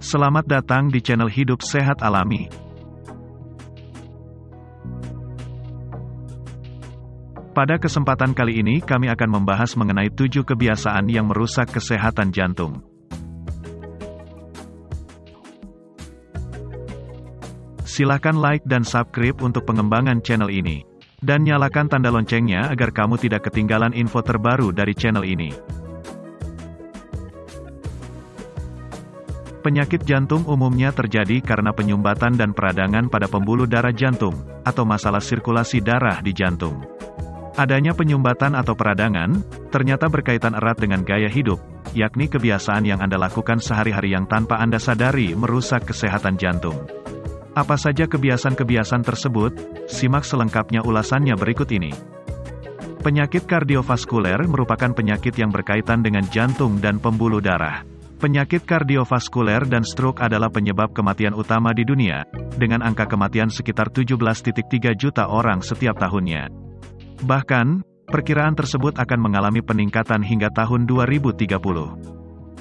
Selamat datang di channel Hidup Sehat Alami. Pada kesempatan kali ini kami akan membahas mengenai 7 kebiasaan yang merusak kesehatan jantung. Silakan like dan subscribe untuk pengembangan channel ini. Dan nyalakan tanda loncengnya agar kamu tidak ketinggalan info terbaru dari channel ini. Penyakit jantung umumnya terjadi karena penyumbatan dan peradangan pada pembuluh darah jantung, atau masalah sirkulasi darah di jantung. Adanya penyumbatan atau peradangan, ternyata berkaitan erat dengan gaya hidup, yakni kebiasaan yang Anda lakukan sehari-hari yang tanpa Anda sadari merusak kesehatan jantung. Apa saja kebiasaan-kebiasaan tersebut? Simak selengkapnya ulasannya berikut ini. Penyakit kardiovaskuler merupakan penyakit yang berkaitan dengan jantung dan pembuluh darah. Penyakit kardiovaskuler dan stroke adalah penyebab kematian utama di dunia, dengan angka kematian sekitar 17,3 juta orang setiap tahunnya. Bahkan, perkiraan tersebut akan mengalami peningkatan hingga tahun 2030.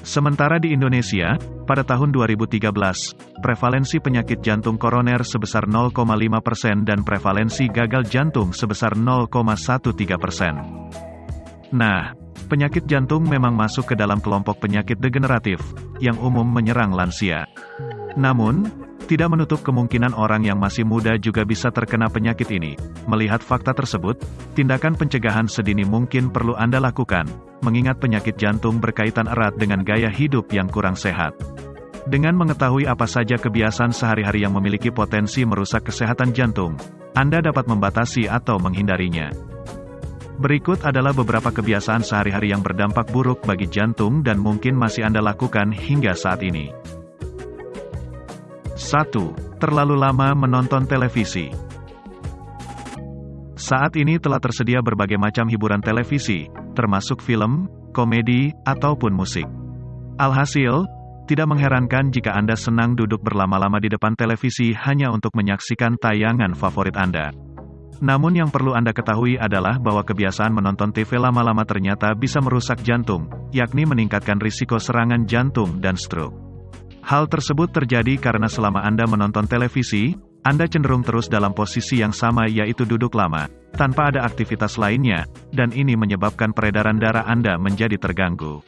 Sementara di Indonesia, pada tahun 2013, prevalensi penyakit jantung koroner sebesar 0,5% dan prevalensi gagal jantung sebesar 0,13%. Nah, penyakit jantung memang masuk ke dalam kelompok penyakit degeneratif, yang umum menyerang lansia. Namun, tidak menutup kemungkinan orang yang masih muda juga bisa terkena penyakit ini. Melihat fakta tersebut, tindakan pencegahan sedini mungkin perlu Anda lakukan, mengingat penyakit jantung berkaitan erat dengan gaya hidup yang kurang sehat. Dengan mengetahui apa saja kebiasaan sehari-hari yang memiliki potensi merusak kesehatan jantung, Anda dapat membatasi atau menghindarinya. Berikut adalah beberapa kebiasaan sehari-hari yang berdampak buruk bagi jantung dan mungkin masih Anda lakukan hingga saat ini. 1. Terlalu lama menonton televisi. Saat ini telah tersedia berbagai macam hiburan televisi, termasuk film, komedi, ataupun musik. Alhasil, tidak mengherankan jika Anda senang duduk berlama-lama di depan televisi hanya untuk menyaksikan tayangan favorit Anda. Namun yang perlu Anda ketahui adalah bahwa kebiasaan menonton TV lama-lama ternyata bisa merusak jantung, yakni meningkatkan risiko serangan jantung dan stroke. Hal tersebut terjadi karena selama Anda menonton televisi, Anda cenderung terus dalam posisi yang sama yaitu duduk lama, tanpa ada aktivitas lainnya, dan ini menyebabkan peredaran darah Anda menjadi terganggu.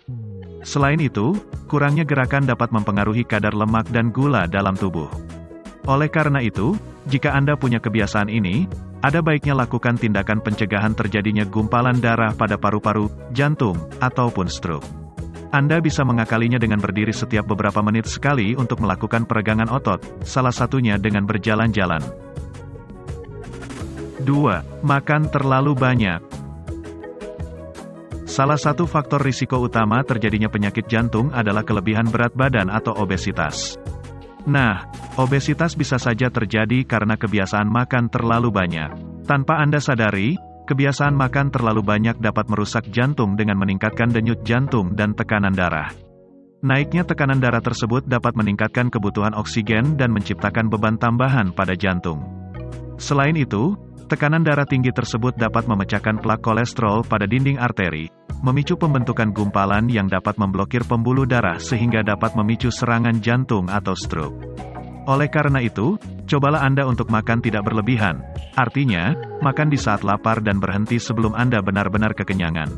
Selain itu, kurangnya gerakan dapat mempengaruhi kadar lemak dan gula dalam tubuh. Oleh karena itu, jika Anda punya kebiasaan ini, ada baiknya lakukan tindakan pencegahan terjadinya gumpalan darah pada paru-paru, jantung, ataupun stroke. Anda bisa mengakalinya dengan berdiri setiap beberapa menit sekali untuk melakukan peregangan otot, salah satunya dengan berjalan-jalan. 2. Makan terlalu banyak. Salah satu faktor risiko utama terjadinya penyakit jantung adalah kelebihan berat badan atau obesitas. Nah, obesitas bisa saja terjadi karena kebiasaan makan terlalu banyak. Tanpa Anda sadari, kebiasaan makan terlalu banyak dapat merusak jantung dengan meningkatkan denyut jantung dan tekanan darah. Naiknya tekanan darah tersebut dapat meningkatkan kebutuhan oksigen dan menciptakan beban tambahan pada jantung. Selain itu, tekanan darah tinggi tersebut dapat memecahkan plak kolesterol pada dinding arteri, memicu pembentukan gumpalan yang dapat memblokir pembuluh darah sehingga dapat memicu serangan jantung atau stroke. Oleh karena itu, cobalah Anda untuk makan tidak berlebihan. Artinya, makan di saat lapar dan berhenti sebelum Anda benar-benar kekenyangan.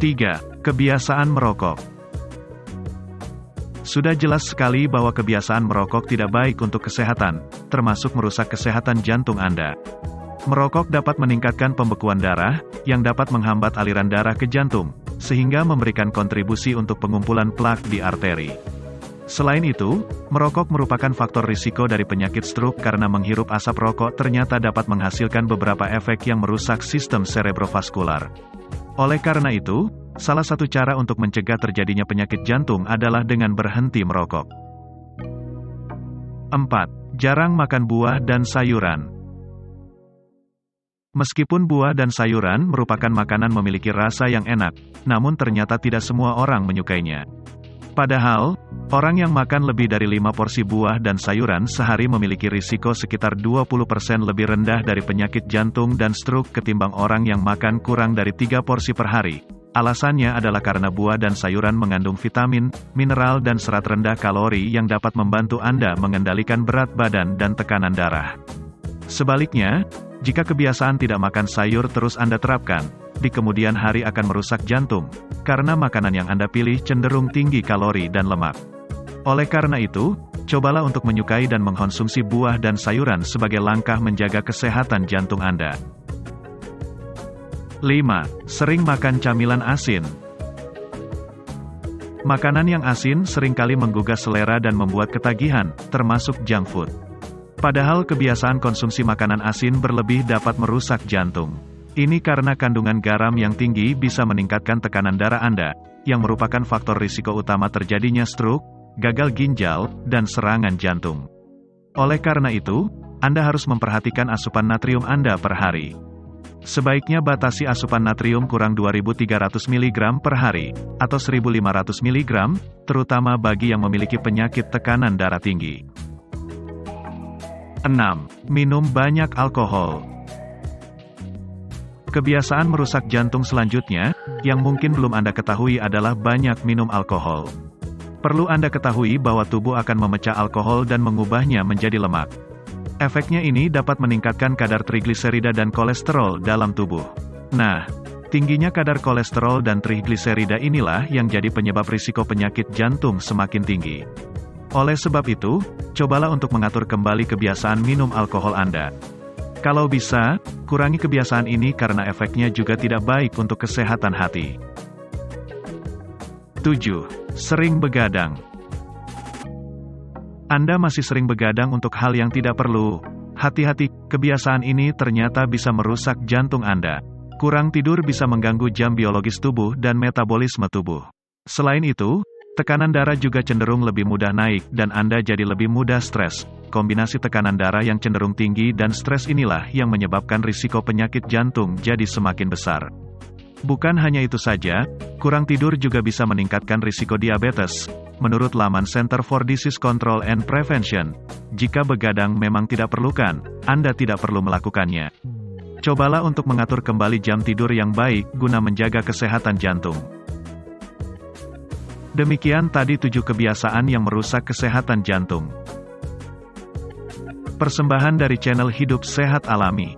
3. Kebiasaan merokok. Sudah jelas sekali bahwa kebiasaan merokok tidak baik untuk kesehatan, termasuk merusak kesehatan jantung Anda. Merokok dapat meningkatkan pembekuan darah, yang dapat menghambat aliran darah ke jantung, sehingga memberikan kontribusi untuk pengumpulan plak di arteri. Selain itu, merokok merupakan faktor risiko dari penyakit stroke karena menghirup asap rokok ternyata dapat menghasilkan beberapa efek yang merusak sistem cerebrovaskular. Oleh karena itu, salah satu cara untuk mencegah terjadinya penyakit jantung adalah dengan berhenti merokok. 4. Jarang makan buah dan sayuran. Meskipun buah dan sayuran merupakan makanan memiliki rasa yang enak, namun ternyata tidak semua orang menyukainya. Padahal, orang yang makan lebih dari 5 porsi buah dan sayuran sehari memiliki risiko sekitar 20% lebih rendah dari penyakit jantung dan stroke ketimbang orang yang makan kurang dari 3 porsi per hari. Alasannya adalah karena buah dan sayuran mengandung vitamin, mineral dan serat rendah kalori yang dapat membantu Anda mengendalikan berat badan dan tekanan darah. Sebaliknya, jika kebiasaan tidak makan sayur terus Anda terapkan, di kemudian hari akan merusak jantung, karena makanan yang Anda pilih cenderung tinggi kalori dan lemak. Oleh karena itu, cobalah untuk menyukai dan mengkonsumsi buah dan sayuran sebagai langkah menjaga kesehatan jantung Anda. 5. Sering makan camilan asin. Makanan yang asin seringkali menggugah selera dan membuat ketagihan, termasuk junk food. Padahal kebiasaan konsumsi makanan asin berlebih dapat merusak jantung. Ini karena kandungan garam yang tinggi bisa meningkatkan tekanan darah Anda, yang merupakan faktor risiko utama terjadinya stroke, gagal ginjal, dan serangan jantung. Oleh karena itu, Anda harus memperhatikan asupan natrium Anda per hari. Sebaiknya batasi asupan natrium kurang 2.300 mg per hari, atau 1.500 mg, terutama bagi yang memiliki penyakit tekanan darah tinggi. 6. Minum banyak alkohol. Kebiasaan merusak jantung selanjutnya, yang mungkin belum Anda ketahui adalah banyak minum alkohol. Perlu Anda ketahui bahwa tubuh akan memecah alkohol dan mengubahnya menjadi lemak. Efeknya ini dapat meningkatkan kadar trigliserida dan kolesterol dalam tubuh. Nah, tingginya kadar kolesterol dan trigliserida inilah yang jadi penyebab risiko penyakit jantung semakin tinggi. Oleh sebab itu, cobalah untuk mengatur kembali kebiasaan minum alkohol Anda. Kalau bisa, kurangi kebiasaan ini karena efeknya juga tidak baik untuk kesehatan hati. 7. Sering begadang. Anda masih sering begadang untuk hal yang tidak perlu. Hati-hati, kebiasaan ini ternyata bisa merusak jantung Anda. Kurang tidur bisa mengganggu jam biologis tubuh dan metabolisme tubuh. Selain itu, tekanan darah juga cenderung lebih mudah naik dan Anda jadi lebih mudah stres. Kombinasi tekanan darah yang cenderung tinggi dan stres inilah yang menyebabkan risiko penyakit jantung jadi semakin besar. Bukan hanya itu saja, kurang tidur juga bisa meningkatkan risiko diabetes. Menurut laman Center for Disease Control and Prevention, jika begadang memang tidak perlukan, Anda tidak perlu melakukannya. Cobalah untuk mengatur kembali jam tidur yang baik guna menjaga kesehatan jantung. Demikian tadi 7 kebiasaan yang merusak kesehatan jantung. Persembahan dari channel Hidup Sehat Alami.